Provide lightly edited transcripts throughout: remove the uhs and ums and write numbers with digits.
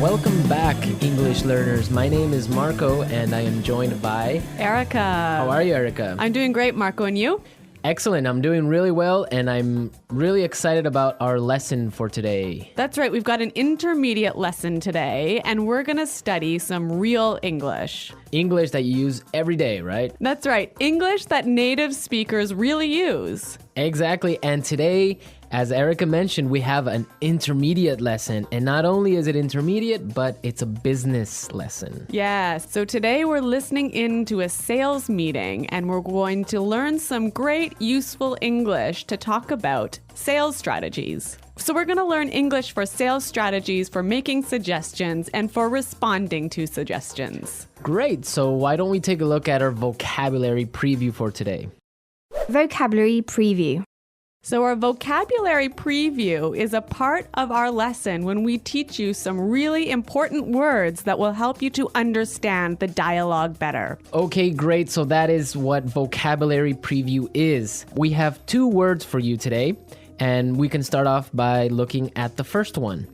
Welcome back, English learners. My name is Marco, and I am joined by Erica. How are you, Erica? I'm doing great, Marco, and you? Excellent. I'm doing really well, and I'm really excited about our lesson for today. That's right. We've got an intermediate lesson today, and we're going to study some real English. English that you use every day, right? That's right. English that native speakers really use. Exactly. And today, as Erica mentioned, we have an intermediate lesson. And not only is it intermediate, but it's a business lesson. Yes. So today we're listening in to a sales meeting, and we're going to learn some great, useful English to talk about sales strategies. So we're going to learn English for sales strategies, for making suggestions, and for responding to suggestions. Great. So why don't we take a look at our vocabulary preview for today? Vocabulary preview. So our vocabulary preview is a part of our lesson when we teach you some really important words that will help you to understand the dialogue better. Okay, great. So that is what vocabulary preview is. We have 2 words for you today, and we can start off by looking at the first one.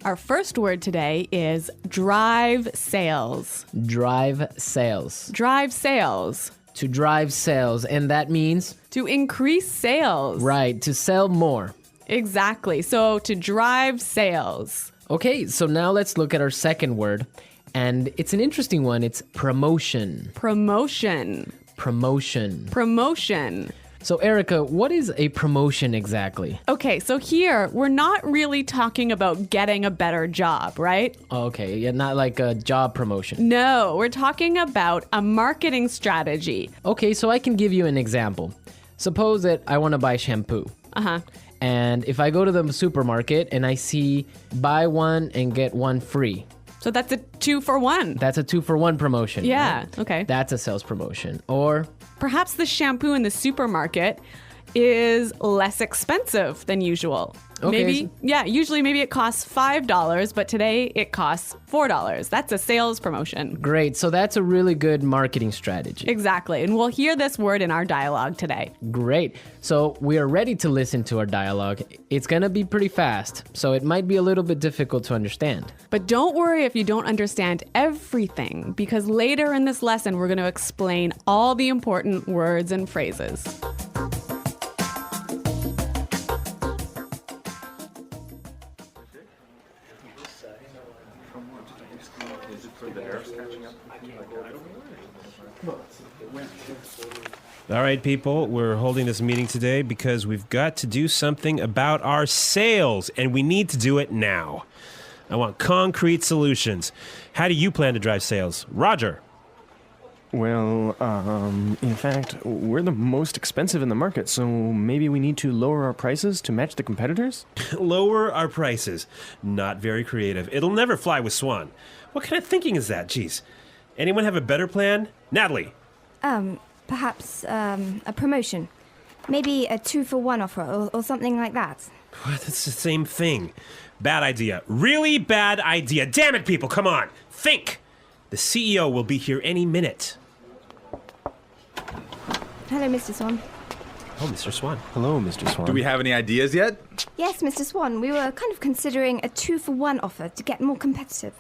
Our first word today is drive sales. Drive sales. Drive sales. To drive sales, and that means? To increase sales. Right, to sell more. Exactly. So to drive sales. Okay, so now let's look at our second word, and it's an interesting one. It's promotion. Promotion. Promotion. Promotion. So Erica, what is a promotion exactly? Okay, so here we're not really talking about getting a better job, right? Okay, yeah, not like a job promotion. No, we're talking about a marketing strategy. Okay, so I can give you an example. Suppose that I want to buy shampoo. Uh-huh. And if I go to the supermarket and I see buy one and get one free. So that's a 2-for-1. That's a 2-for-1 promotion. Yeah, right? okay. That's a sales promotion. Or perhaps the shampoo in the supermarket is less expensive than usual. Okay. Usually maybe it costs $5, but today it costs $4. That's a sales promotion. great. So that's a really good marketing strategy. Exactly. And we'll hear this word in our dialogue today. Great. So we are ready to listen to our dialogue. It's going to be pretty fast, so it might be a little bit difficult to understand. But don't worry if you don't understand everything, because later in this lesson, we're going to explain all the important words and phrases. All right, people, we're holding this meeting today because we've got to do something about our sales, and we need to do it now. I want concrete solutions. How do you plan to drive sales? Roger. Well, in fact, we're the most expensive in the market, so maybe we need to lower our prices to match the competitors? Lower our prices. Not very creative. It'll never fly with Swan. What kind of thinking is that? Jeez. Anyone have a better plan? Natalie. Perhaps a promotion. Maybe a 2-for-1 offer or something like that. What? That's the same thing. Bad idea. Really bad idea. Damn it, people, come on. Think. The CEO will be here any minute. Hello, Mr. Swan. Oh, Mr. Swan. Hello, Mr. Swan. Do we have any ideas yet? Yes, Mr. Swan. We were kind of considering a 2-for-1 offer to get more competitive.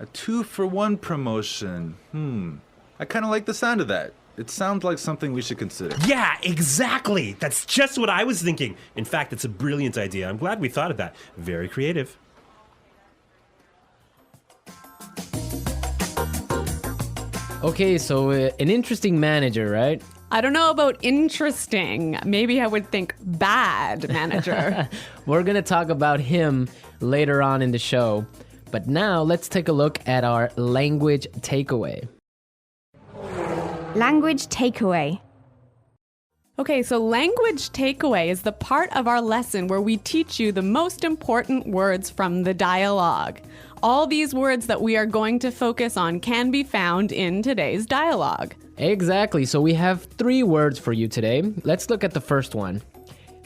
A 2-for-1 promotion. I kind of like the sound of that. It sounds like something we should consider. Yeah, exactly. That's just what I was thinking. In fact, it's a brilliant idea. I'm glad we thought of that. Very creative. Okay, so an interesting manager, right? I don't know about interesting. Maybe I would think bad manager. We're going to talk about him later on in the show. But now let's take a look at our language takeaway. Language takeaway. Okay, so language takeaway is the part of our lesson where we teach you the most important words from the dialogue. All these words that we are going to focus on can be found in today's dialogue. Exactly. So we have 3 words for you today. Let's look at the first one.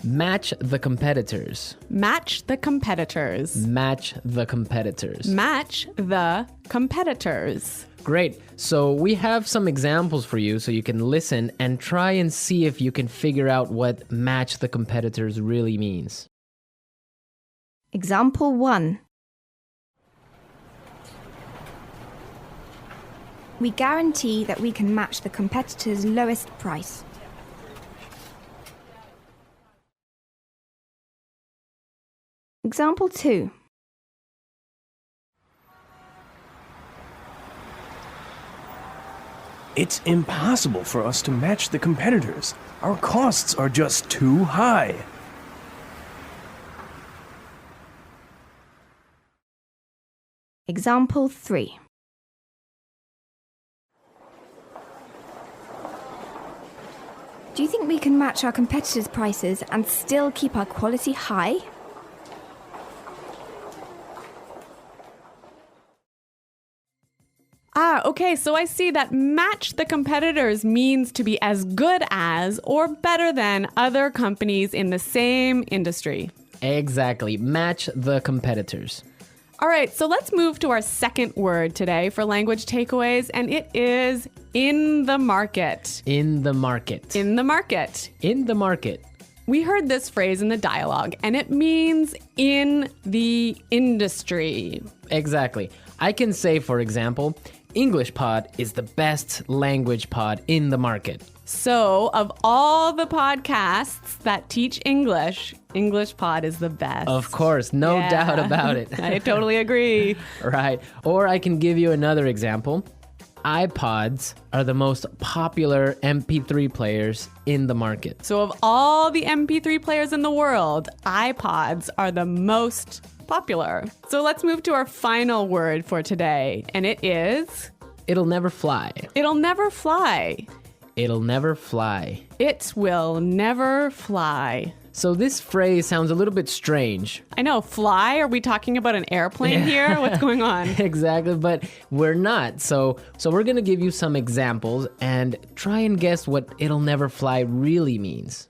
Match the competitors. Match the competitors. Match the competitors. Match the competitors. Great. So we have some examples for you so you can listen and try and see if you can figure out what match the competitors really means. Example 1. We guarantee that we can match the competitor's lowest price. Example 2. It's impossible for us to match the competitors. Our costs are just too high. Example 3. Do you think we can match our competitors' prices and still keep our quality high? Okay, so I see that match the competitors means to be as good as or better than other companies in the same industry. Exactly. Match the competitors. All right, so let's move to our second word today for language takeaways, and it is in the market. In the market. In the market. In the market. We heard this phrase in the dialogue, and it means in the industry. Exactly. I can say, for example, English Pod is the best language pod in the market. So, of all the podcasts that teach English, English Pod is the best. Of course, no Yeah. doubt about it. I totally agree. Right. Or I can give you another example. iPods are the most popular MP3 players in the market. So, of all the MP3 players in the world, iPods are the most popular. So, let's move to our final word for today, and it is It'll never fly. it'll never fly. It'll never fly. It will never fly. So this phrase sounds a little bit strange. I know, fly? Are we talking about an airplane here? What's going on? Exactly, but we're not. So we're going to give you some examples and try and guess what it'll never fly really means.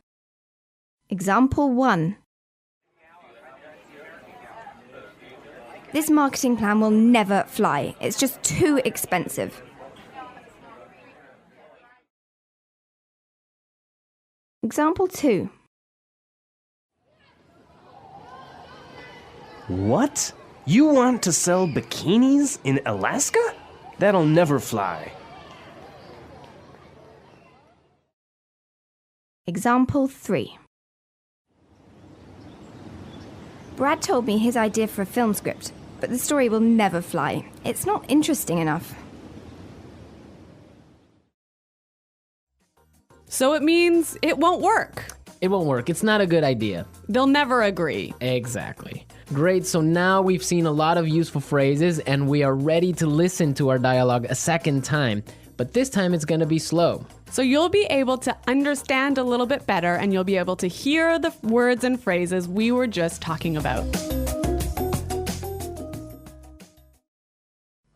Example 1. This marketing plan will never fly. It's just too expensive. Example 2. What? You want to sell bikinis in Alaska? That'll never fly. Example 3. Brad told me his idea for a film script, but the story will never fly. It's not interesting enough. So it means it won't work. It won't work. It's not a good idea. They'll never agree. Exactly. Great. So now we've seen a lot of useful phrases and we are ready to listen to our dialogue a second time. But this time it's going to be slow. So you'll be able to understand a little bit better and you'll be able to hear the words and phrases we were just talking about.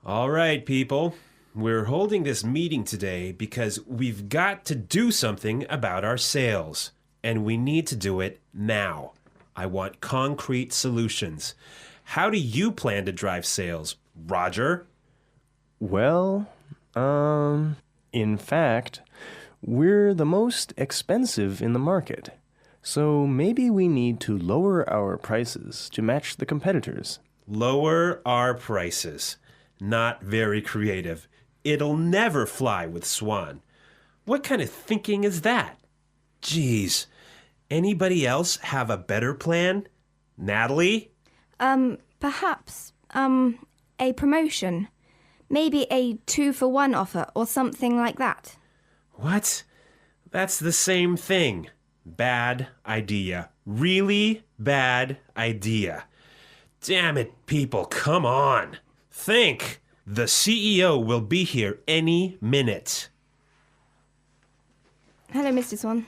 All right, people. We're holding this meeting today because we've got to do something about our sales. And we need to do it now. I want concrete solutions. How do you plan to drive sales, Roger? Well, in fact, we're the most expensive in the market. So maybe we need to lower our prices to match the competitors. Lower our prices. Not very creative. It'll never fly with Swan. What kind of thinking is that? Geez. Anybody else have a better plan? Natalie? Perhaps, a promotion. Maybe a 2-for-1 offer or something like that. What? That's the same thing. Bad idea. Really bad idea. Damn it, people, come on. Think. The CEO will be here any minute. Hello, Mr. Swan.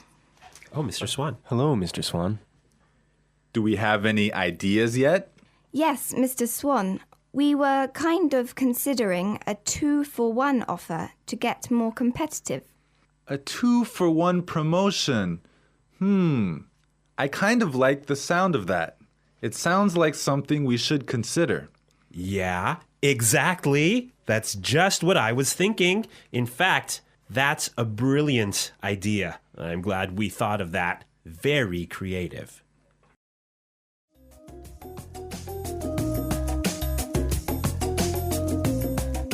Oh, Mr. Swan. Hello, Mr. Swan. Do we have any ideas yet? Yes, Mr. Swan. We were kind of considering a 2-for-1 offer to get more competitive. A 2-for-1 promotion. I kind of like the sound of that. It sounds like something we should consider. Yeah, exactly. That's just what I was thinking. In fact, that's a brilliant idea. I'm glad we thought of that. Very creative.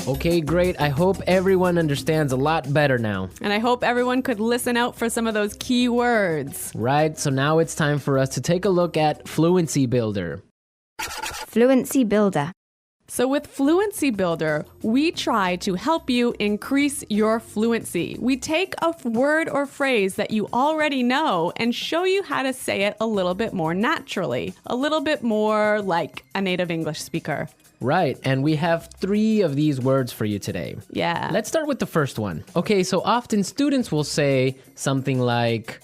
Okay, great. I hope everyone understands a lot better now. And I hope everyone could listen out for some of those key words. Right, so now it's time for us to take a look at Fluency Builder. Fluency Builder. So with Fluency Builder, we try to help you increase your fluency. We take a word or phrase that you already know and show you how to say it a little bit more naturally, a little bit more like a native English speaker. Right, and we have 3 of these words for you today. Yeah. Let's start with the first one. Okay, so often students will say something like,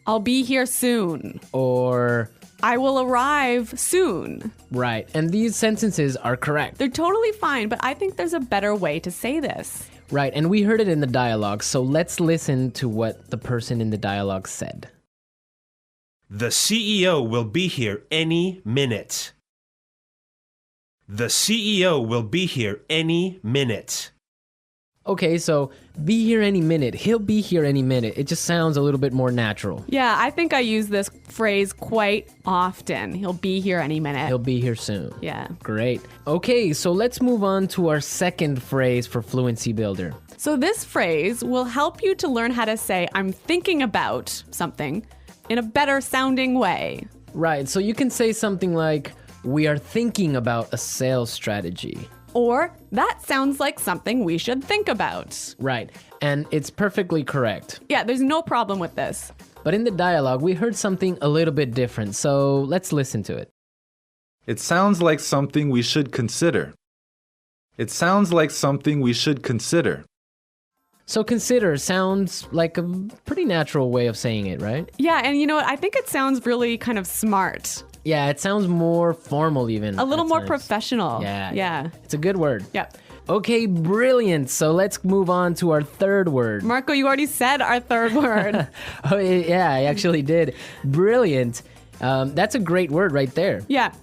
I'll be here soon. or, I will arrive soon. right, and these sentences are correct. They're totally fine, but I think there's a better way to say this. Right, and we heard it in the dialogue, so let's listen to what the person in the dialogue said. The CEO will be here any minute. The CEO will be here any minute. Okay, so be here any minute. He'll be here any minute. It just sounds a little bit more natural. Yeah, I think I use this phrase quite often. He'll be here any minute. He'll be here soon. Yeah. Great. Okay, so let's move on to our second phrase for Fluency Builder. So this phrase will help you to learn how to say I'm thinking about something in a better sounding way. Right, so you can say something like, we are thinking about a sales strategy. Or that sounds like something we should think about. Right, and it's perfectly correct. Yeah, there's no problem with this. But in the dialogue, we heard something a little bit different, so let's listen to it. It sounds like something we should consider. It sounds like something we should consider. So consider sounds like a pretty natural way of saying it, right? Yeah, and you know what? I think it sounds really kind of smart. Yeah, it sounds more formal even. A little at more times. professional. Yeah. It's a good word. Yeah. Okay, brilliant. So let's move on to our third word. Marco, you already said our third word. Oh, yeah, I actually did. Brilliant. That's a great word right there. Yeah.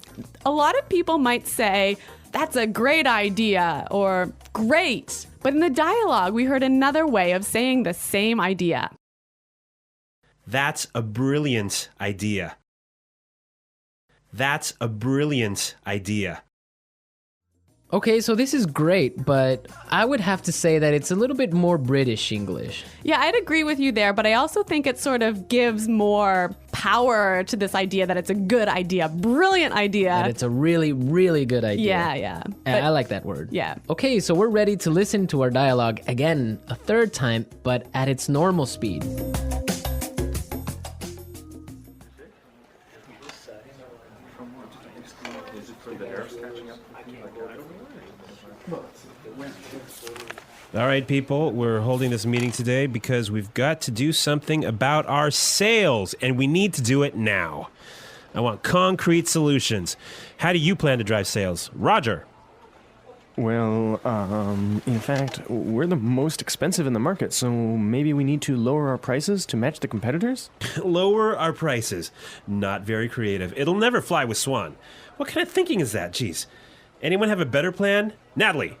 A lot of people might say, that's a great idea or great. But in the dialogue, we heard another way of saying the same idea. That's a brilliant idea. That's a brilliant idea. Okay, so this is great, but I would have to say that it's a little bit more British English. Yeah, I'd agree with you there, but I also think it sort of gives more power to this idea that it's a good idea, brilliant idea. That it's a really, really good idea. Yeah. I like that word. Yeah. Okay, so we're ready to listen to our dialogue again a third time, but at its normal speed. All right, people, we're holding this meeting today because we've got to do something about our sales, and we need to do it now. I want concrete solutions. How do you plan to drive sales? Roger. Well, in fact, we're the most expensive in the market, so maybe we need to lower our prices to match the competitors? Lower our prices. Not very creative. It'll never fly with Swan. What kind of thinking is that? Jeez. Anyone have a better plan? Natalie.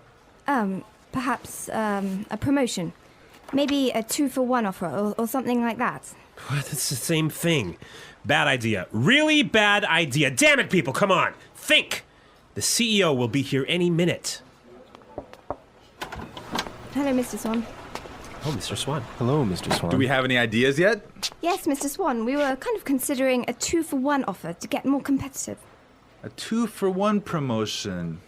Perhaps a promotion. Maybe a 2-for-1 offer or something like that. What? It's the same thing. Bad idea. Really bad idea. Damn it, people, come on. Think. The CEO will be here any minute. Hello, Mr. Swan. Oh, Mr. Swan. Hello, Mr. Swan. Do we have any ideas yet? Yes, Mr. Swan, we were kind of considering a 2-for-1 offer to get more competitive. A 2-for-1 promotion.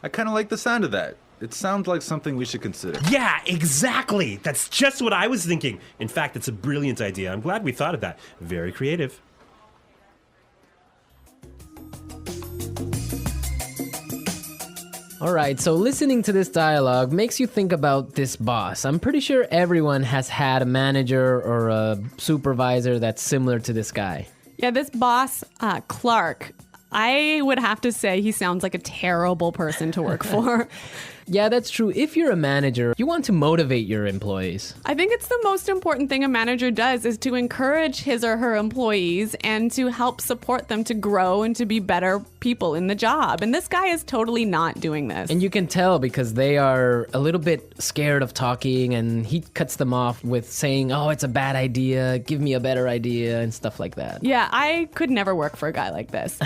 I kind of like the sound of that. It sounds like something we should consider. Yeah, exactly. That's just what I was thinking. In fact, it's a brilliant idea. I'm glad we thought of that. Very creative. All right, so listening to this dialogue makes you think about this boss. I'm pretty sure everyone has had a manager or a supervisor that's similar to this guy. Yeah, this boss, Clark, I would have to say he sounds like a terrible person to work for. Yeah, that's true. If you're a manager, you want to motivate your employees. I think it's the most important thing a manager does is to encourage his or her employees and to help support them to grow and to be better people in the job. And this guy is totally not doing this. And you can tell because they are a little bit scared of talking, and he cuts them off with saying, oh, it's a bad idea, give me a better idea, and stuff like that. Yeah, I could never work for a guy like this.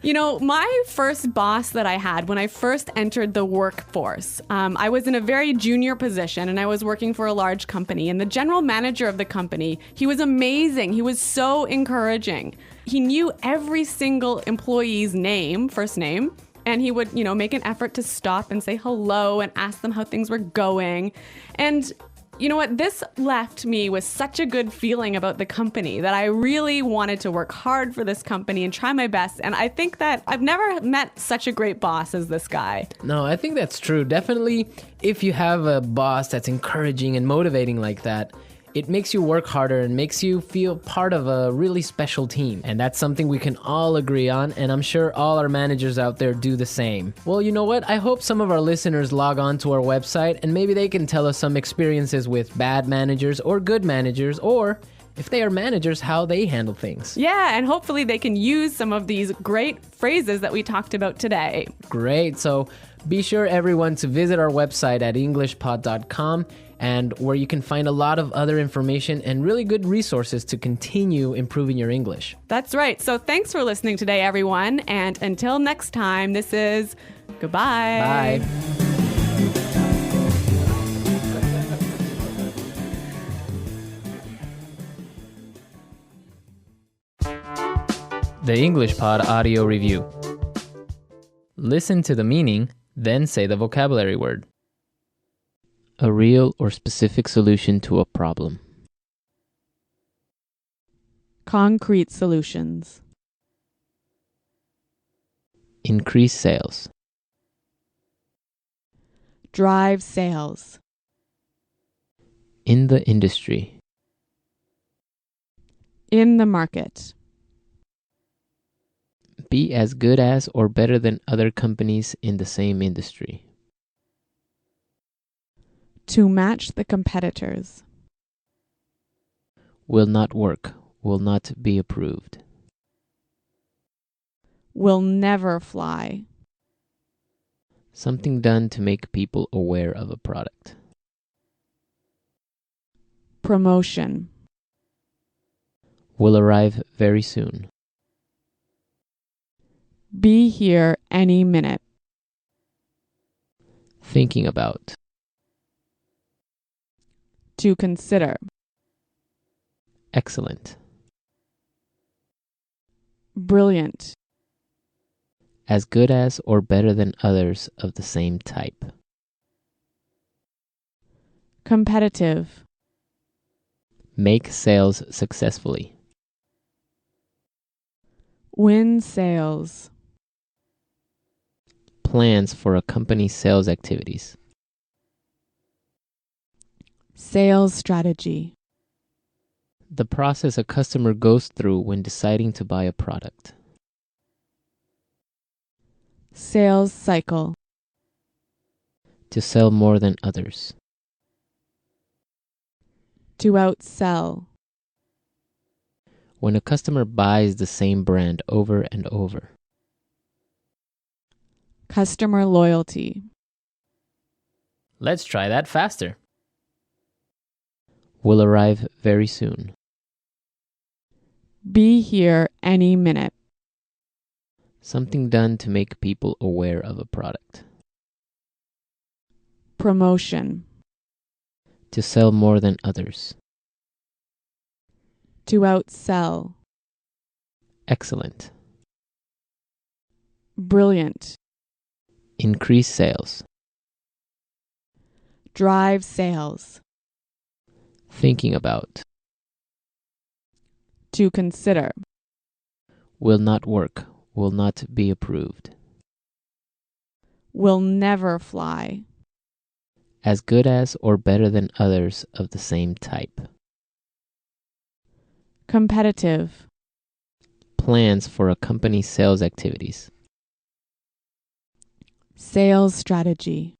You know, my first boss that I had when I first entered the workforce, I was in a very junior position and I was working for a large company, and the general manager of the company, he was amazing. He was so encouraging. He knew every single employee's name, first name, and he would, you know, make an effort to stop and say hello and ask them how things were going. And you know what? This left me with such a good feeling about the company that I really wanted to work hard for this company and try my best. And I think that I've never met such a great boss as this guy. No, I think that's true. Definitely, if you have a boss that's encouraging and motivating like that, it makes you work harder and makes you feel part of a really special team. And that's something we can all agree on, and I'm sure all our managers out there do the same. Well, you know what? I hope some of our listeners log on to our website and maybe they can tell us some experiences with bad managers or good managers, or if they are managers, how they handle things. Yeah, and hopefully they can use some of these great phrases that we talked about today. Great. So be sure, everyone, to visit our website at englishpod.com, and where you can find a lot of other information and really good resources to continue improving your English. That's right. So thanks for listening today, everyone. And until next time, this is goodbye. Bye. The English Pod Audio Review. Listen to the meaning, then say the vocabulary word. A real or specific solution to a problem. Concrete solutions. Increase sales. Drive sales. In the industry. In the market. Be as good as or better than other companies in the same industry. To match the competitors. Will not work. Will not be approved. Will never fly. Something done to make people aware of a product. Promotion. Will arrive very soon. Be here any minute. Thinking about. To consider. Excellent. Brilliant. As good as or better than others of the same type. Competitive. Make sales successfully. Win sales. Plans for a company's sales activities. Sales strategy. The process a customer goes through when deciding to buy a product. Sales cycle. To sell more than others. To outsell. When a customer buys the same brand over and over. Customer loyalty. Let's try that faster. Will arrive very soon. Be here any minute. Something done to make people aware of a product. Promotion. To sell more than others. To outsell. Excellent. Brilliant. Increase sales. Drive sales. Thinking about. To consider. Will not work. Will not be approved. Will never fly. As good as or better than others of the same type. Competitive. Plans for a company's sales activities. Sales strategy.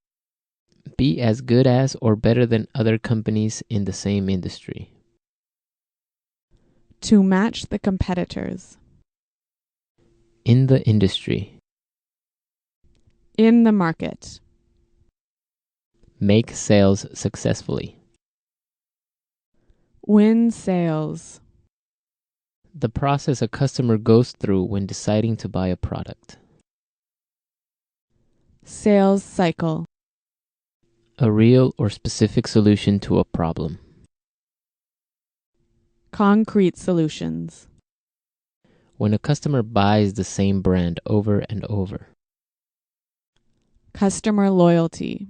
Be as good as or better than other companies in the same industry. To match the competitors. In the industry. In the market. Make sales successfully. Win sales. The process a customer goes through when deciding to buy a product. Sales cycle. A real or specific solution to a problem. Concrete solutions. When a customer buys the same brand over and over. Customer loyalty.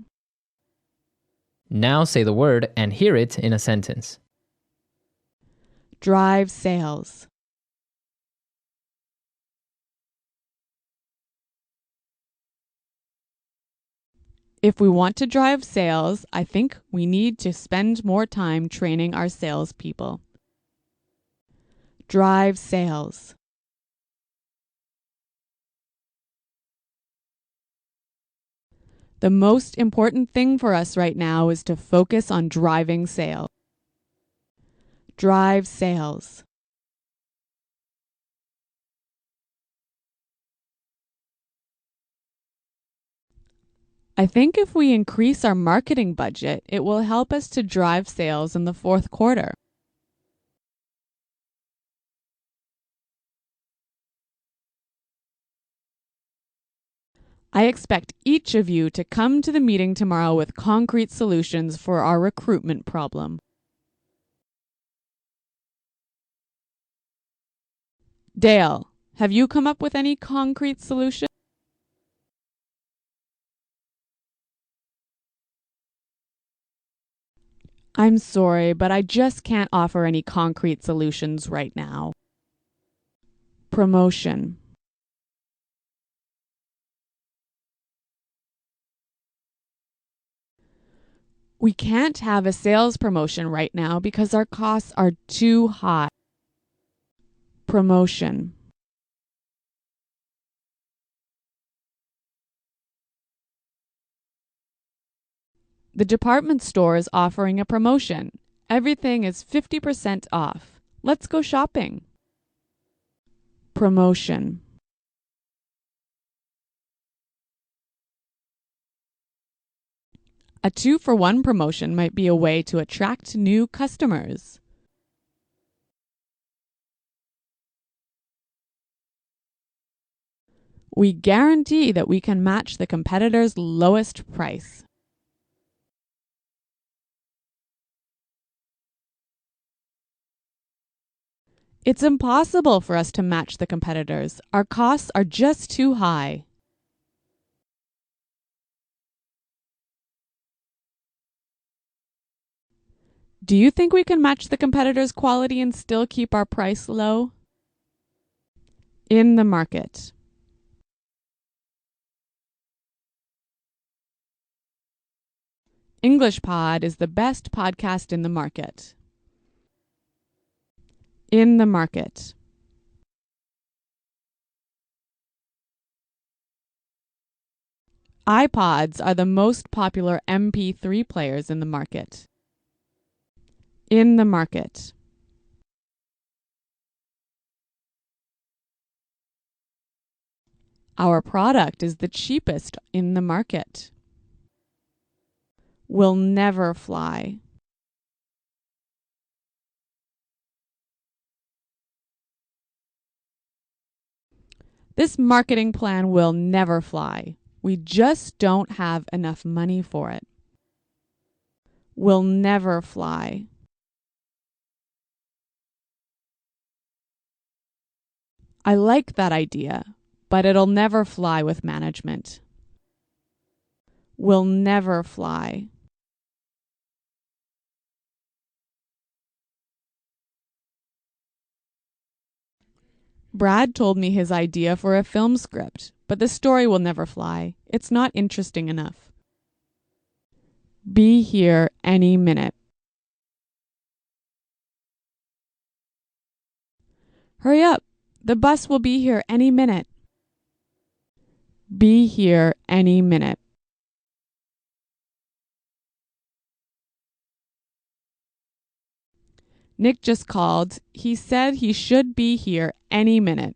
Now say the word and hear it in a sentence. Drive sales. If we want to drive sales, I think we need to spend more time training our salespeople. Drive sales. The most important thing for us right now is to focus on driving sales. Drive sales. I think if we increase our marketing budget, it will help us to drive sales in the fourth quarter. I expect each of you to come to the meeting tomorrow with concrete solutions for our recruitment problem. Dale, have you come up with any concrete solution? I'm sorry, but I just can't offer any concrete solutions right now. Promotion. We can't have a sales promotion right now because our costs are too high. Promotion. The department store is offering a promotion. Everything is 50% off. Let's go shopping. Promotion. A 2-for-1 promotion might be a way to attract new customers. We guarantee that we can match the competitor's lowest price. It's impossible for us to match the competitors. Our costs are just too high. Do you think we can match the competitors' quality and still keep our price low? In the market. English Pod is the best podcast in the market. In the market. iPods are the most popular MP3 players in the market. In the market. Our product is the cheapest in the market. Will never fly. This marketing plan will never fly. We just don't have enough money for it. Will never fly. I like that idea, but it'll never fly with management. Will never fly. Brad told me his idea for a film script, but the story will never fly. It's not interesting enough. Be here any minute. Hurry up. The bus will be here any minute. Be here any minute. Nick just called. He said he should be here any minute.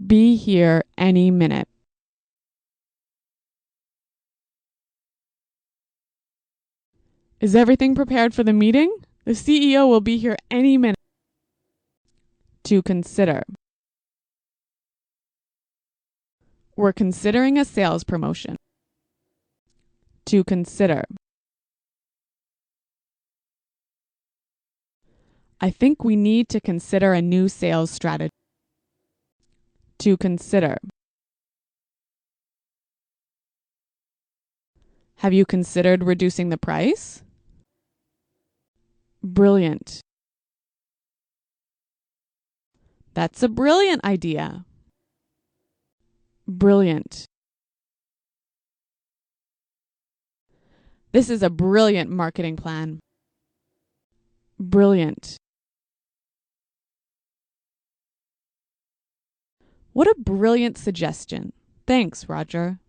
Be here any minute. Is everything prepared for the meeting? The CEO will be here any minute. To consider. We're considering a sales promotion. To consider. I think we need to consider a new sales strategy. To consider. Have you considered reducing the price? Brilliant. That's a brilliant idea. Brilliant. This is a brilliant marketing plan. Brilliant. What a brilliant suggestion. Thanks, Roger.